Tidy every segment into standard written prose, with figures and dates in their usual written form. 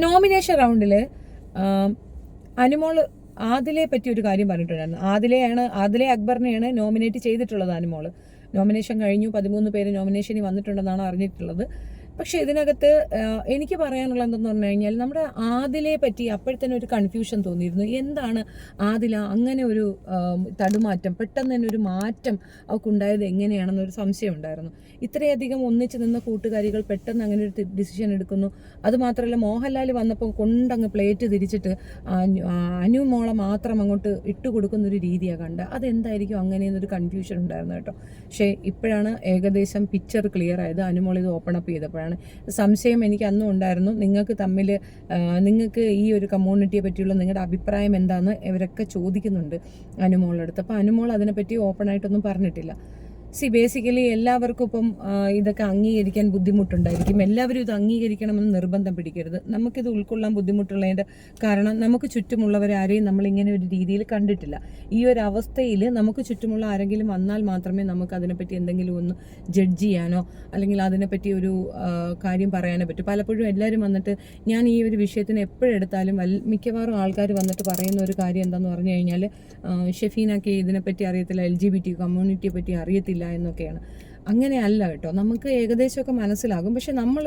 Nomination റൗണ്ടിൽ അനുമോൾ ആദിലയെ പറ്റി ഒരു കാര്യം പറഞ്ഞിട്ടുണ്ടായിരുന്നു. ആദിലെ അക്ബറിനെയാണ് നോമിനേറ്റ് ചെയ്തിട്ടുള്ളത് അനുമോൾ. നോമിനേഷൻ കഴിഞ്ഞു, 13 പേര് നോമിനേഷനിൽ വന്നിട്ടുണ്ടെന്നാണ് അറിഞ്ഞിട്ടുള്ളത്. പക്ഷെ ഇതിനകത്ത് എനിക്ക് പറയാനുള്ളത് എന്തെന്ന് പറഞ്ഞു കഴിഞ്ഞാൽ, നമ്മുടെ ആദിലയെ പറ്റി അപ്പോഴത്തന്നെ ഒരു കൺഫ്യൂഷൻ തോന്നിയിരുന്നു. എന്താണ് ആദില അങ്ങനെ ഒരു തടുമാറ്റം, പെട്ടെന്ന് തന്നെ ഒരു മാറ്റം അവൾക്കുണ്ടായത് എങ്ങനെയാണെന്നൊരു സംശയം ഉണ്ടായിരുന്നു. ഇത്രയധികം ഒന്നിച്ച് നിന്ന കൂട്ടുകാരികൾ പെട്ടെന്ന് അങ്ങനെ ഒരു ഡിസിഷൻ എടുക്കുന്നു. അതുമാത്രമല്ല, മോഹൻലാൽ വന്നപ്പോൾ കൊണ്ടങ്ങ് പ്ലേറ്റ് തിരിച്ചിട്ട് അനുമോളെ മാത്രം അങ്ങോട്ട് ഇട്ടുകൊടുക്കുന്നൊരു രീതിയാണ് കണ്ടത്. അതെന്തായിരിക്കും അങ്ങനെയെന്നൊരു കൺഫ്യൂഷൻ ഉണ്ടായിരുന്നു കേട്ടോ. പക്ഷേ ഇപ്പോഴാണ് ഏകദേശം പിക്ചർ ക്ലിയർ ആയത്. അനുമോൾ ഇത് ഓപ്പൺ അപ്പ് ചെയ്തപ്പോൾ സംശയം എനിക്ക് അന്നും ഉണ്ടായിരുന്നു. നിങ്ങൾക്ക് ഈ ഒരു കമ്മ്യൂണിറ്റിയെ പറ്റിയുള്ള നിങ്ങളുടെ അഭിപ്രായം എന്താണെന്ന് ഇവരൊക്കെ ചോദിക്കുന്നുണ്ട് അനുമോളുടെ അടുത്ത്. അപ്പോൾ അനുമോൾ അതിനെപ്പറ്റി ഓപ്പൺ ആയിട്ടൊന്നും പറഞ്ഞിട്ടില്ല. ബേസിക്കലി എല്ലാവർക്കും ഇപ്പം ഇതൊക്കെ അംഗീകരിക്കാൻ ബുദ്ധിമുട്ടുണ്ടായിരിക്കും. എല്ലാവരും ഇത് അംഗീകരിക്കണമെന്ന് നിർബന്ധം പിടിക്കരുത്. നമുക്കിത് ഉൾക്കൊള്ളാൻ ബുദ്ധിമുട്ടുള്ളതിൻ്റെ കാരണം നമുക്ക് ചുറ്റുമുള്ളവരാരെയും നമ്മളിങ്ങനെ ഒരു രീതിയിൽ കണ്ടിട്ടില്ല. ഈ ഒരു അവസ്ഥയിൽ നമുക്ക് ചുറ്റുമുള്ള ആരെങ്കിലും വന്നാൽ മാത്രമേ നമുക്ക് അതിനെപ്പറ്റി എന്തെങ്കിലും ഒന്ന് ജഡ്ജ് ചെയ്യാനോ അല്ലെങ്കിൽ അതിനെപ്പറ്റി ഒരു കാര്യം പറയാനോ പറ്റൂ. പലപ്പോഴും എല്ലാവരും വന്നിട്ട്, ഞാൻ ഈ ഒരു വിഷയത്തിന് എപ്പോഴെടുത്താലും മിക്കവാറും ആൾക്കാർ വന്നിട്ട് പറയുന്ന ഒരു കാര്യം എന്താണെന്ന് പറഞ്ഞു കഴിഞ്ഞാൽ, ഷെഫീനൊക്കെ ഇതിനെപ്പറ്റി അറിയത്തില്ല, LGBT കമ്മ്യൂണിറ്റിയെ പറ്റി അറിയത്തില്ല എന്നൊക്കെയാണ്. അങ്ങനെയല്ല കേട്ടോ. നമുക്ക് ഏകദേശമൊക്കെ മനസ്സിലാകും. പക്ഷെ നമ്മൾ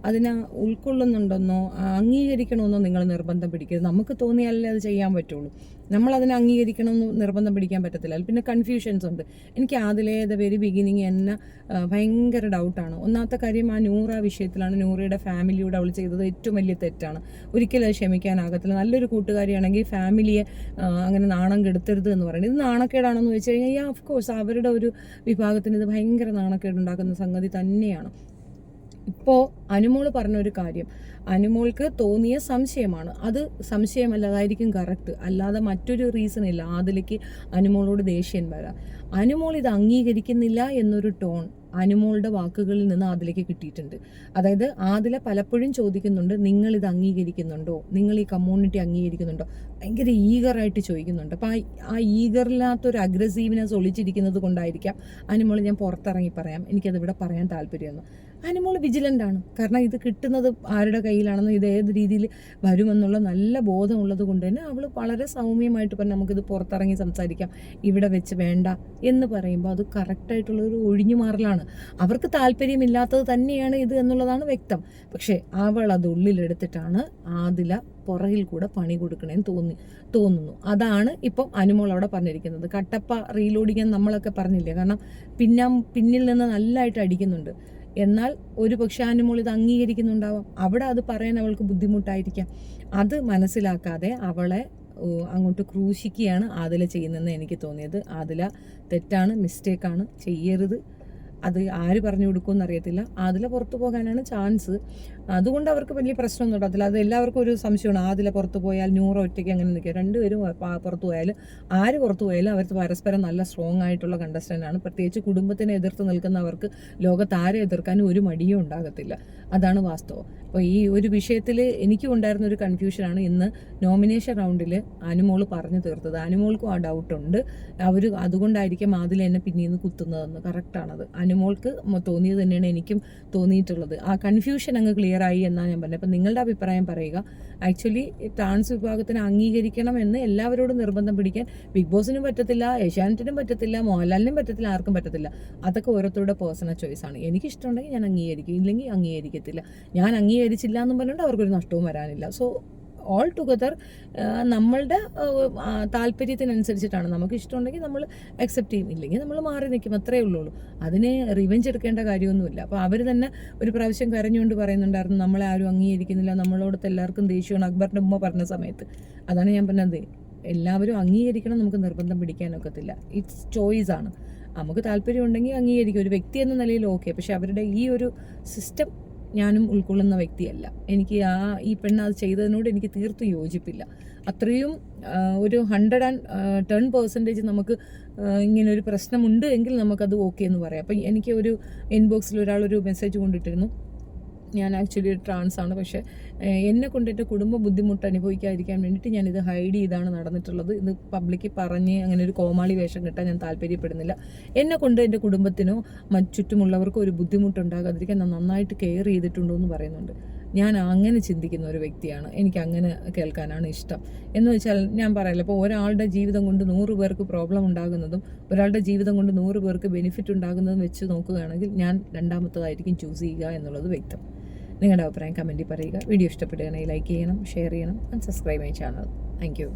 അതിനെ ഉൾക്കൊള്ളുന്നുണ്ടെന്നോ അംഗീകരിക്കണമെന്നോ നിങ്ങൾ നിർബന്ധം പിടിക്കരുത്. നമുക്ക് തോന്നിയാലേ അത് ചെയ്യാൻ പറ്റുള്ളൂ. നമ്മളതിനെ അംഗീകരിക്കണമെന്ന് നിർബന്ധം പിടിക്കാൻ പറ്റത്തില്ല. പിന്നെ കൺഫ്യൂഷൻസ് ഉണ്ട്. എനിക്ക് ആദിലെ ദ വെരി ബിഗിനിങ് എന്നെ ഭയങ്കര ഡൗട്ടാണ്. ഒന്നാമത്തെ കാര്യം, ആ നൂറ വിഷയത്തിലാണ് നൂറയുടെ ഫാമിലിയോട് അവൾ ചെയ്തത് ഏറ്റവും വലിയ തെറ്റാണ്. ഒരിക്കലും അത് ക്ഷമിക്കാനാകത്തില്ല. നല്ലൊരു കൂട്ടുകാരിയാണെങ്കിൽ ഫാമിലിയെ അങ്ങനെ നാണം കെടുത്തരുത് എന്ന് പറയുന്നത്. ഇത് നാണക്കേടാണെന്ന് വെച്ച് കഴിഞ്ഞാൽ ഓഫ് കോഴ്സ് അവരുടെ ഒരു വിഭാഗത്തിന് ഇത് ഭയങ്കര നാണക്കേടുണ്ടാക്കുന്ന സംഗതി തന്നെയാണ്. ഇപ്പോൾ അനുമോൾ പറഞ്ഞൊരു കാര്യം അനുമോൾക്ക് തോന്നിയ സംശയമാണ്. അത് സംശയമല്ലാതായിരിക്കും കറക്റ്റ്. അല്ലാതെ മറ്റൊരു റീസൺ ഇല്ല ആദിലേക്ക് അനുമോളോട് ദേഷ്യം വരാം. അനുമോൾ ഇത് അംഗീകരിക്കുന്നില്ല എന്നൊരു ടോൺ അനുമോളുടെ വാക്കുകളിൽ നിന്ന് ആദിലേക്ക് കിട്ടിയിട്ടുണ്ട്. അതായത് ആദില പലപ്പോഴും ചോദിക്കുന്നുണ്ട്, നിങ്ങൾ ഇത് അംഗീകരിക്കുന്നുണ്ടോ, നിങ്ങൾ ഈ കമ്മ്യൂണിറ്റി അംഗീകരിക്കുന്നുണ്ടോ, ഭയങ്കര ഈഗറായിട്ട് ചോദിക്കുന്നുണ്ട്. അപ്പോൾ ആ ഈഗറില്ലാത്തൊരു അഗ്രസീവ്നെസ് ഒളിച്ചിരിക്കുന്നത് കൊണ്ടായിരിക്കാം അനുമോൾ ഞാൻ പുറത്തിറങ്ങി പറയാം, എനിക്കതിവിടെ പറയാൻ താല്പര്യമെന്ന്. അനുമോൾ വിജിലൻ്റ് ആണ്. കാരണം ഇത് കിട്ടുന്നത് ആരുടെ കയ്യിലാണെന്നും ഇത് ഏത് രീതിയിൽ വരുമെന്നുള്ള നല്ല ബോധമുള്ളത് കൊണ്ട് തന്നെ അവൾ വളരെ സൗമ്യമായിട്ട് പറഞ്ഞ് നമുക്കിത് പുറത്തിറങ്ങി സംസാരിക്കാം, ഇവിടെ വെച്ച് വേണ്ട എന്ന് പറയുമ്പോൾ അത് കറക്റ്റായിട്ടുള്ളൊരു ഒഴിഞ്ഞു മാറലാണ്. അവർക്ക് താല്പര്യമില്ലാത്തത് തന്നെയാണ് ഇത് എന്നുള്ളതാണ് വ്യക്തം. പക്ഷേ അവൾ അത് ഉള്ളിലെടുത്തിട്ടാണ് ആദില പുറകിൽ കൂടെ പണി കൊടുക്കണേന്ന് തോന്നുന്നു. അതാണ് ഇപ്പം അനുമോൾ അവിടെ പറഞ്ഞിരിക്കുന്നത്. കട്ടപ്പ റീലോഡിക്കാൻ നമ്മളൊക്കെ പറഞ്ഞില്ലേ, കാരണം പിന്നിൽ നിന്ന് നല്ലതായിട്ട് അടിക്കുന്നുണ്ട്. എന്നാൽ ഒരു പക്ഷേ അനുമോൾ ഇത് അംഗീകരിക്കുന്നുണ്ടാവാം. അവിടെ അത് പറയാൻ അവൾക്ക് ബുദ്ധിമുട്ടായിരിക്കാം. അത് മനസ്സിലാക്കാതെ അവളെ അങ്ങോട്ട് ക്രൂശിക്കുകയാണ് ആദില ചെയ്യുന്നതെന്ന് എനിക്ക് തോന്നിയത്. ആദില തെറ്റാണ്, മിസ്റ്റേക്കാണ്, ചെയ്യരുത്. അത് ആര് പറഞ്ഞു കൊടുക്കുമെന്ന് അറിയത്തില്ല. ആദില പുറത്തു പോകാനാണ് ചാൻസ്. അതുകൊണ്ട് അവർക്ക് വലിയ പ്രശ്നമൊന്നും ഉണ്ടാകത്തില്ല. അത് എല്ലാവർക്കും ഒരു സംശയമാണ്, ആദില പുറത്തു പോയാൽ നൂറ് ഒറ്റയ്ക്ക് അങ്ങനെ നിൽക്കുക. രണ്ടുപേരും പുറത്തു പോയാലും ആര് പുറത്തു പോയാലും അവർക്ക് പരസ്പരം നല്ല സ്ട്രോങ് ആയിട്ടുള്ള കണ്ടസ്റ്റൻ്റാണ്. പ്രത്യേകിച്ച് കുടുംബത്തിനെ എതിർത്ത് നിൽക്കുന്നവർക്ക് ലോകത്ത് ആരെ എതിർക്കാനും ഒരു മടിയും ഉണ്ടാകത്തില്ല. അതാണ് വാസ്തവം. അപ്പോൾ ഈ ഒരു വിഷയത്തിൽ എനിക്കും ഉണ്ടായിരുന്ന ഒരു കൺഫ്യൂഷനാണ് ഇന്ന് നോമിനേഷൻ റൗണ്ടിൽ അനുമോൾ പറഞ്ഞു തീർത്തത്. അനുമോൾക്കും ആ ഡൗട്ടുണ്ട്. അവർ അതുകൊണ്ടായിരിക്കും ആദില എന്നെ പിന്നീന്ന് കുത്തുന്നതെന്ന്. കറക്റ്റാണത്. അനുമോൾക്ക് തോന്നിയത് തന്നെയാണ് എനിക്കും തോന്നിയിട്ടുള്ളത്. ആ കൺഫ്യൂഷൻ അങ്ങ് ക്ലിയർ ആയി എന്നാണ് ഞാൻ പറഞ്ഞത്. അപ്പം നിങ്ങളുടെ അഭിപ്രായം പറയുക. ആക്ച്വലി ട്രാൻസ് വിഭാഗത്തിന് അംഗീകരിക്കണം എന്ന് എല്ലാവരോടും നിർബന്ധം പിടിക്കാൻ ബിഗ് ബോസിനും പറ്റത്തില്ല, ഏഷ്യാനെറ്റിനും പറ്റത്തില്ല, മോഹൻലാലിനും പറ്റത്തില്ല, ആർക്കും പറ്റത്തില്ല. അതൊക്കെ ഓരോരുത്തരുടെ പേഴ്സണൽ ചോയ്സാണ്. എനിക്കിഷ്ടമുണ്ടെങ്കിൽ ഞാൻ അംഗീകരിക്കും, ഇല്ലെങ്കിൽ അംഗീകരിക്കത്തില്ല. ഞാൻ അംഗീകരിച്ചില്ല എന്നും പറഞ്ഞുകൊണ്ട് അവർക്കൊരു നഷ്ടവും വരാനില്ല. സോ ഓൾ ടുഗദർ നമ്മളുടെ താല്പര്യത്തിനനുസരിച്ചിട്ടാണ്. നമുക്ക് ഇഷ്ടമുണ്ടെങ്കിൽ നമ്മൾ അക്സെപ്റ്റ് ചെയ്യും, ഇല്ലെങ്കിൽ നമ്മൾ മാറി നിൽക്കും. അത്രയേ ഉള്ളൂ. അതിനെ റിവെഞ്ച് എടുക്കേണ്ട കാര്യമൊന്നുമില്ല. അപ്പോൾ അവർ തന്നെ ഒരു പ്രാവശ്യം കരഞ്ഞുകൊണ്ട് പറയുന്നുണ്ടായിരുന്നു, നമ്മളെ ആരും അംഗീകരിക്കുന്നില്ല, നമ്മളോടത്ത് എല്ലാവർക്കും ദേഷ്യമാണ്. അക്ബറിൻ്റെ ഉമ്മ പറഞ്ഞ സമയത്ത് അതാണ് ഞാൻ പറഞ്ഞത്. എല്ലാവരും അംഗീകരിക്കണം, നമുക്ക് നിർബന്ധം പിടിക്കാനൊക്കത്തില്ല. ഇറ്റ്സ് ചോയ്സാണ്. നമുക്ക് താല്പര്യമുണ്ടെങ്കിൽ അംഗീകരിക്കും, ഒരു വ്യക്തി എന്ന നിലയിൽ ഓക്കെ. പക്ഷെ അവരുടെ ഈ ഒരു സിസ്റ്റം ഞാനും ഉൾക്കൊള്ളുന്ന വ്യക്തിയല്ല. എനിക്ക് ഈ പെണ്ണ് അത് ചെയ്തതിനോട് എനിക്ക് തീർത്തും യോജിപ്പില്ല. അത്രയും ഒരു 110% നമുക്ക് ഇങ്ങനൊരു പ്രശ്നമുണ്ട് എങ്കിൽ നമുക്കത് ഓക്കെ എന്ന് പറയാം. അപ്പം എനിക്ക് ഒരു ഇൻബോക്സിൽ ഒരാളൊരു മെസ്സേജ് കൊണ്ടിട്ടിരുന്നു, ഞാൻ ആക്ച്വലി ഒരു ട്രാൻസ് ആണ്, പക്ഷേ എന്നെ കൊണ്ട് എൻ്റെ കുടുംബം ബുദ്ധിമുട്ട് അനുഭവിക്കാതിരിക്കാൻ വേണ്ടിയിട്ട് ഞാനിത് ഹൈഡ് ചെയ്താണ് നടന്നിട്ടുള്ളത്. ഇത് പബ്ലിക്കിൽ പറഞ്ഞ് അങ്ങനെ ഒരു കോമാളി വേഷം കിട്ടാൻ ഞാൻ താല്പര്യപ്പെടുന്നില്ല. എന്നെ കൊണ്ട് എൻ്റെ കുടുംബത്തിനോ ചുറ്റുമുള്ളവർക്കോ ഒരു ബുദ്ധിമുട്ടുണ്ടാകാതിരിക്കാൻ ഞാൻ നന്നായിട്ട് കെയർ ചെയ്തിട്ടുണ്ടോ എന്ന് പറയുന്നുണ്ട്. ഞാൻ അങ്ങനെ ചിന്തിക്കുന്ന ഒരു വ്യക്തിയാണ്. എനിക്ക് അങ്ങനെ കേൾക്കാനാണ് ഇഷ്ടം. എന്ന് വെച്ചാൽ ഞാൻ പറയല്ലോ, ഇപ്പോൾ ഒരാളുടെ ജീവിതം കൊണ്ട് 100 പേർക്ക് പ്രോബ്ലം ഉണ്ടാകുന്നതും ഒരാളുടെ ജീവിതം കൊണ്ട് 100 പേർക്ക് ബെനിഫിറ്റ് ഉണ്ടാകുന്നതും വെച്ച് നോക്കുകയാണെങ്കിൽ ഞാൻ രണ്ടാമത്തതായിരിക്കും ചൂസ് ചെയ്യുക എന്നുള്ളത് വ്യക്തം. നിങ്ങളുടെ അഭിപ്രായം കമൻറ്റിൽ പറയുക. വീഡിയോ ഇഷ്ടപ്പെടുകയാണെങ്കിൽ ലൈക്ക് ചെയ്യണം, ഷെയർ ചെയ്യണം, and subscribe my channel. Thank you.